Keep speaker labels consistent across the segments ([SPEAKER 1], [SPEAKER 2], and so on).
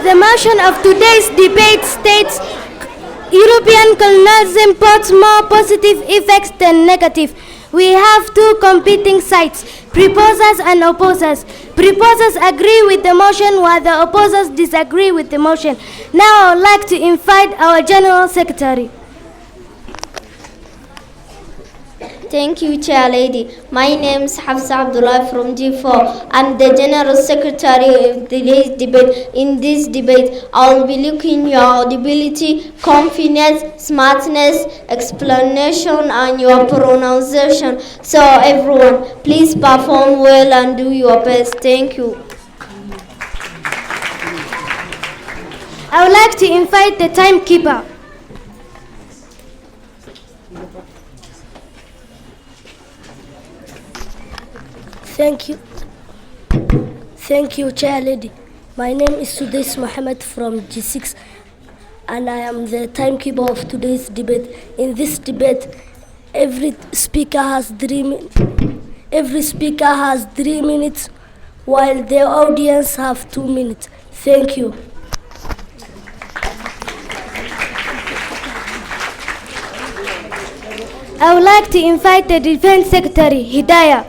[SPEAKER 1] The motion of today's debate states European colonialism puts more positive effects than negative. We have two competing sides, proposers and opposers. Proposers agree with the motion while the opposers disagree with the motion. Now I would like to invite our General Secretary.
[SPEAKER 2] Thank you, Chair Lady. My name is Hafsa Abdullah from G4. I'm the General Secretary of today's debate. In this debate, I will be looking your audibility, confidence, smartness, explanation, and your pronunciation. So everyone, please perform well and do your best. Thank you.
[SPEAKER 1] I would like to invite the timekeeper.
[SPEAKER 3] Thank you, Chair Lady. My name is Sudais Mohammed from G6, and I am the timekeeper of today's debate. In this debate, every speaker has 3 minutes, while the audience have 2 minutes. Thank you.
[SPEAKER 1] I would like to invite the Defense Secretary, Hidayah.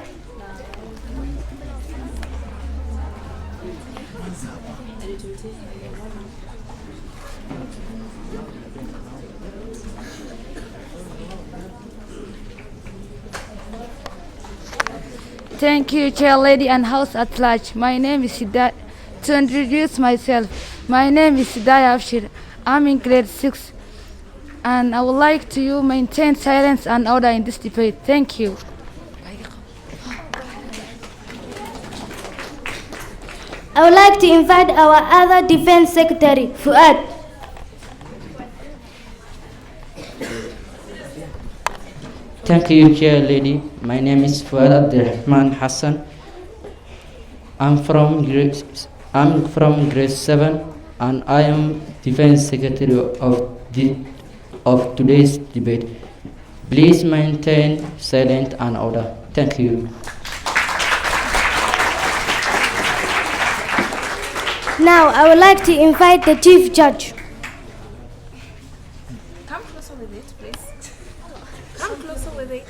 [SPEAKER 4] Thank you, Chair Lady and House at large. My name is Hidayah. To introduce myself, my name is Hidayah Afshir. I'm in grade 6, and I would like to maintain silence and order in this debate. Thank you.
[SPEAKER 1] I would like to invite our other Defense Secretary, Fuad.
[SPEAKER 5] Thank you, Chair Lady. My name is Fuad Abdurrahman Hassan. I'm from grade 7, and I am Defense Secretary of today's debate. Please maintain silence and order. Thank you.
[SPEAKER 1] Now I would like to invite the Chief Judge.
[SPEAKER 6] Come closer with it, please. Come closer with it.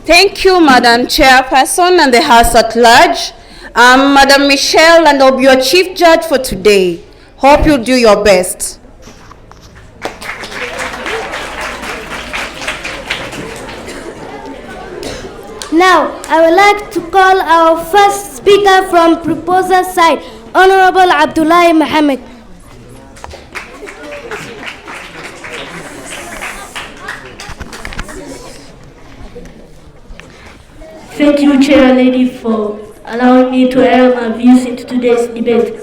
[SPEAKER 6] Thank you, Madam Chairperson and the House at large. I'm Madam Michelle, and I'll be your Chief Judge for today. Hope you'll do your best.
[SPEAKER 1] Now, I would like to call our first speaker from proposer side, Honorable Abdullahi Mohammed.
[SPEAKER 3] Thank you, Chair Lady, for allowing me to air my views into today's debate.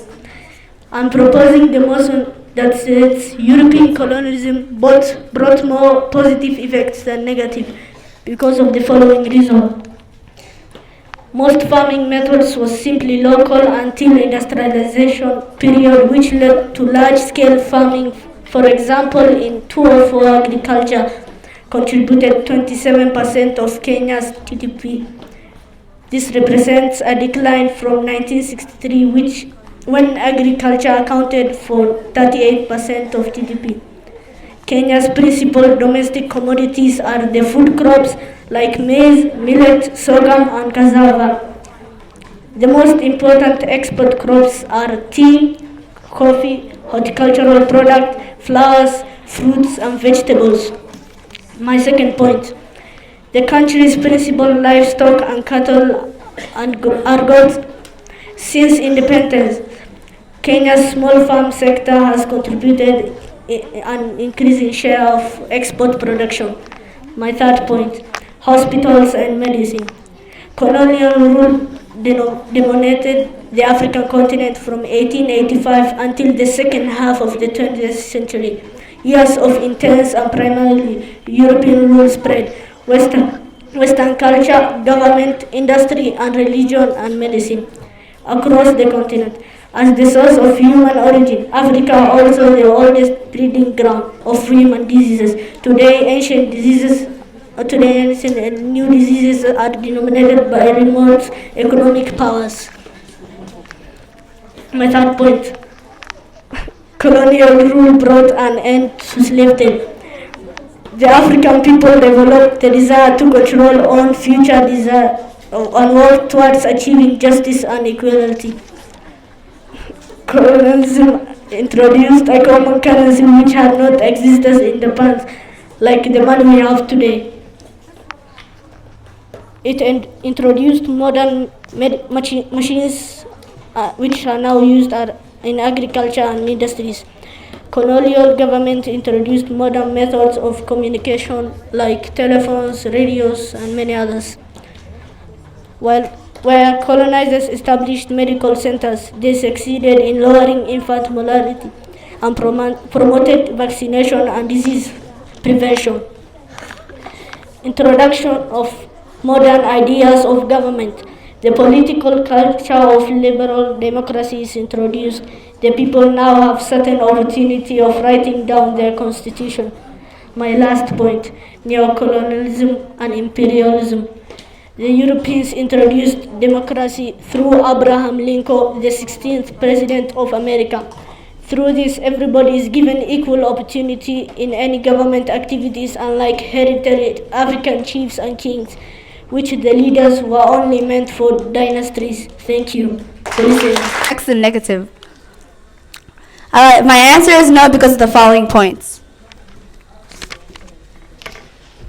[SPEAKER 3] I'm proposing the motion that says European colonialism brought more positive effects than negative because of the following reason. Most farming methods was simply local until industrialization period, which led to large-scale farming. For example, in 2004, agriculture contributed 27% of Kenya's GDP. This represents a decline from 1963, when agriculture accounted for 38% of GDP. Kenya's principal domestic commodities are the food crops like maize, millet, sorghum, and cassava. The most important export crops are tea, coffee, horticultural products, flowers, fruits, and vegetables. My second point, the country's principal livestock and cattle are goats. Since independence, Kenya's small farm sector has contributed an increasing share of export production. My third point, hospitals and medicine. Colonial rule dominated the African continent from 1885 until the second half of the 20th century. Years of intense and primarily European rule spread Western culture, government, industry, and religion and medicine across the continent. As the source of human origin, Africa also the oldest breeding ground of human diseases. Today, ancient diseases authoritarianism and new diseases are denominated by remote economic powers. My third point, colonial rule brought an end to slavery. The African people developed the desire to control own future desire and work towards achieving justice and equality. Colonialism introduced a common currency which had not existed in the past, like the money we have today. It introduced modern machines which are now used in agriculture and industries. Colonial government introduced modern methods of communication like telephones, radios, and many others. Where colonizers established medical centers, they succeeded in lowering infant mortality and promoted vaccination and disease prevention. Introduction of modern ideas of government. The political culture of liberal democracy is introduced. The people now have certain opportunity of writing down their constitution. My last point, neocolonialism and imperialism. The Europeans introduced democracy through Abraham Lincoln, the 16th President of America. Through this, everybody is given equal opportunity in any government activities, unlike hereditary African chiefs and kings, which the leaders were only meant for dynasties. Thank you for listening.
[SPEAKER 7] X and negative. My answer is no because of the following points.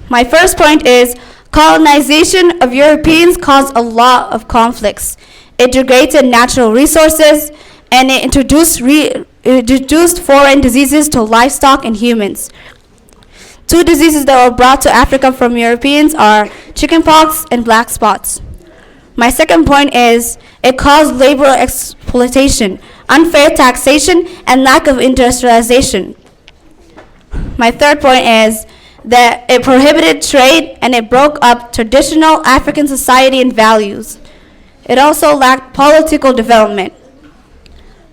[SPEAKER 7] My first point is colonization of Europeans caused a lot of conflicts. It degraded natural resources and it introduced foreign diseases to livestock and humans. Two diseases that were brought to Africa from Europeans are chickenpox and black spots. My second point is it caused labor exploitation, unfair taxation, and lack of industrialization. My third point is that it prohibited trade and it broke up traditional African society and values. It also lacked political development.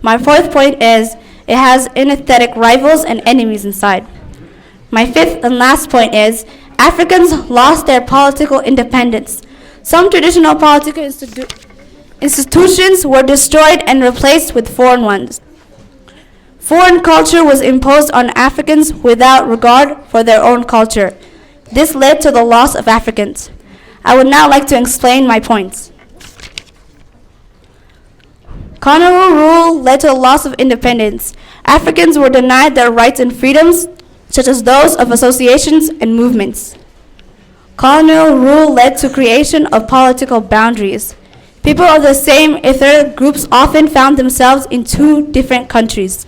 [SPEAKER 7] My fourth point is it has inaesthetic rivals and enemies inside. My fifth and last point is Africans lost their political independence. Some traditional political institutions were destroyed and replaced with foreign ones. Foreign culture was imposed on Africans without regard for their own culture. This led to the loss of Africans. I would now like to explain my points. Colonial rule led to the loss of independence. Africans were denied their rights and freedoms, such as those of associations and movements. Colonial rule led to creation of political boundaries. People of the same ethnic groups often found themselves in two different countries.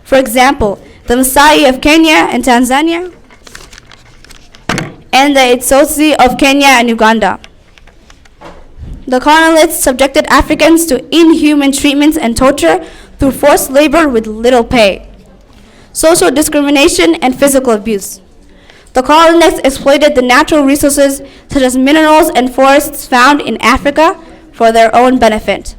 [SPEAKER 7] For example, the Maasai of Kenya and Tanzania, and the Itsotsi of Kenya and Uganda. The colonialists subjected Africans to inhuman treatments and torture through forced labor with little pay, social discrimination, and physical abuse. The colonists exploited the natural resources such as minerals and forests found in Africa for their own benefit.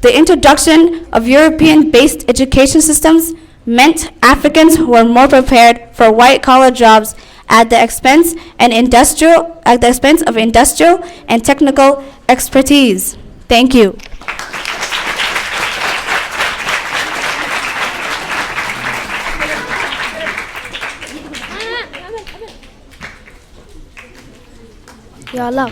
[SPEAKER 7] The introduction of European-based education systems meant Africans were more prepared for white-collar jobs at the expense of industrial and technical expertise. Thank you.
[SPEAKER 1] Ya Allah.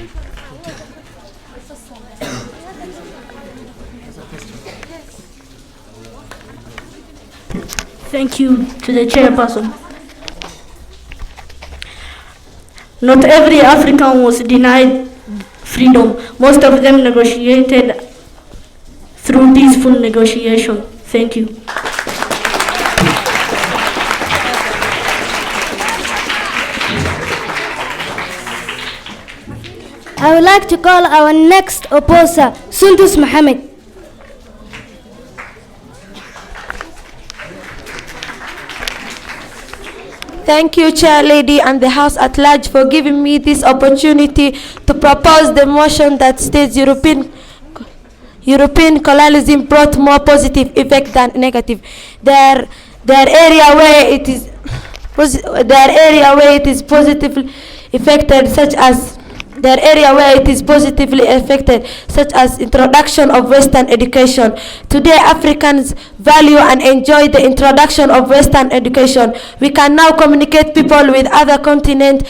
[SPEAKER 3] Thank you to the chairperson. Not every African was denied freedom. Most of them negotiated through peaceful negotiation. Thank you.
[SPEAKER 1] I would like to call our next opposer, Sundus Mohammed.
[SPEAKER 8] Thank you, Chair Lady and the House at large for giving me this opportunity to propose the motion that states European colonialism brought more positive effect than negative. Their area where it is their area where it is positively affected, such as introduction of Western education. Today, Africans value and enjoy the introduction of Western education. We can now communicate people with other continents,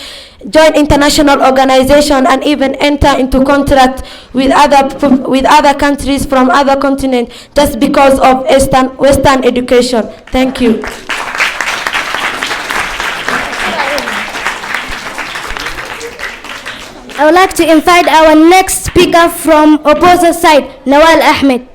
[SPEAKER 8] join international organizations, and even enter into contract with other countries from other continents just because of Western education. Thank you.
[SPEAKER 1] I would like to invite our next speaker from opposite side, Nawal Ahmed.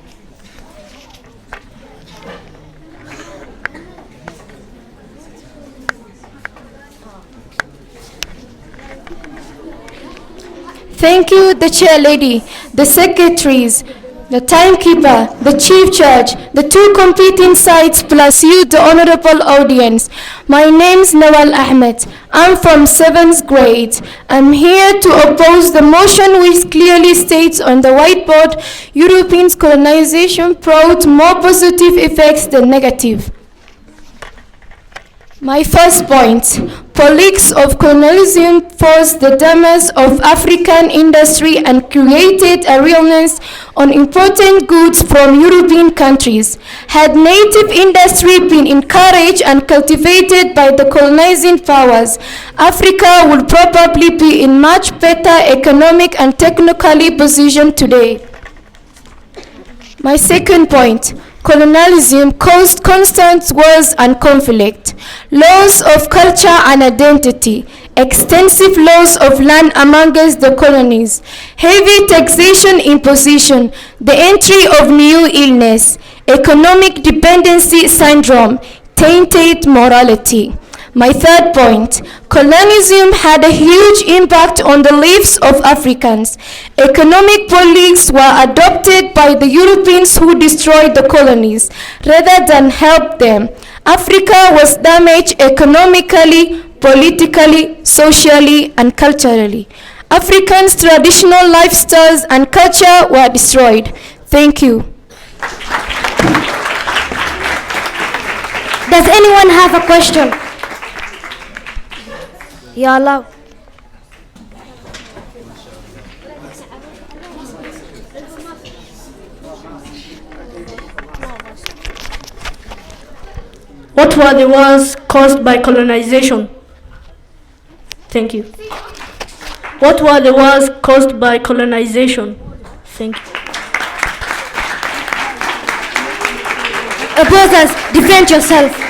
[SPEAKER 9] Thank you, the chair lady, the secretaries, the timekeeper, the chief judge, the two competing sides, plus you, the honorable audience. My name's Nawal Ahmed. I'm from 7th grade. I'm here to oppose the motion which clearly states on the whiteboard, European colonization brought more positive effects than negative. My first point, politics of colonialism forced the damage of African industry and created a reliance on importing goods from European countries. Had native industry been encouraged and cultivated by the colonizing powers, Africa would probably be in much better economic and technically position today. My second point, colonialism caused constant wars and conflict, loss of culture and identity, extensive loss of land amongst the colonies, heavy taxation imposition, the entry of new illness, economic dependency syndrome, tainted morality. My third point, colonialism had a huge impact on the lives of Africans. Economic policies were adopted by the Europeans who destroyed the colonies rather than help them. Africa was damaged economically, politically, socially, and culturally. Africans' traditional lifestyles and culture were destroyed. Thank you.
[SPEAKER 1] Does anyone have a question? Ya Allah.
[SPEAKER 3] What were the wars caused by colonization? Thank you. What were the wars caused by colonization? Thank you.
[SPEAKER 1] Opposers, defend yourself.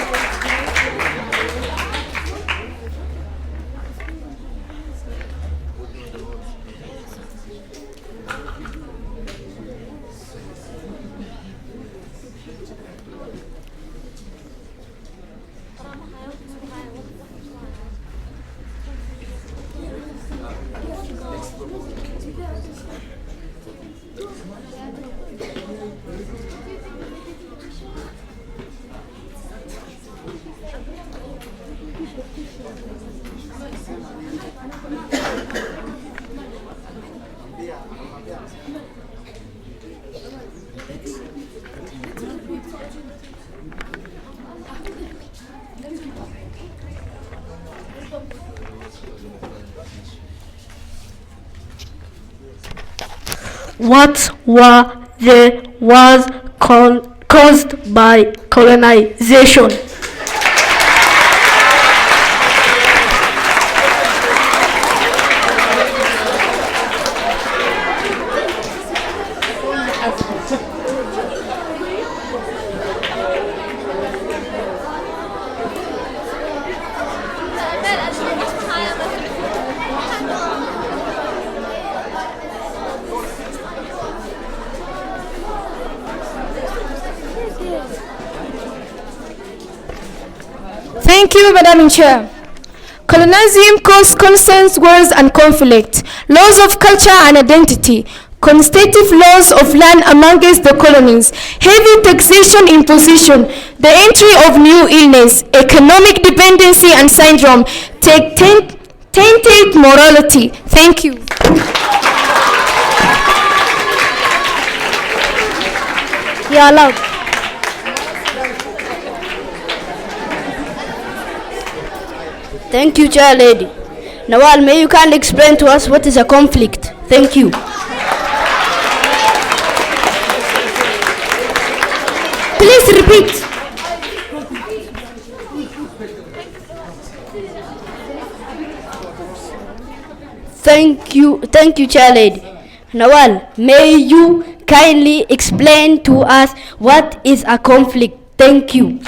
[SPEAKER 3] What were the wars caused by colonization?
[SPEAKER 9] Thank you, Madam Chair. Colonialism caused constant wars and conflict, loss of culture and identity, constitutive loss of land amongst the colonies, heavy taxation imposition, the entry of new illness, economic dependency and syndrome, tainted morality. Thank you.
[SPEAKER 1] You're allowed.
[SPEAKER 10] Thank you, Chair Lady. Nawal, may you kindly explain to us what is a conflict? Thank you.
[SPEAKER 1] Please repeat.
[SPEAKER 10] Thank you, Chair Lady. Nawal, may you kindly explain to us what is a conflict? Thank you.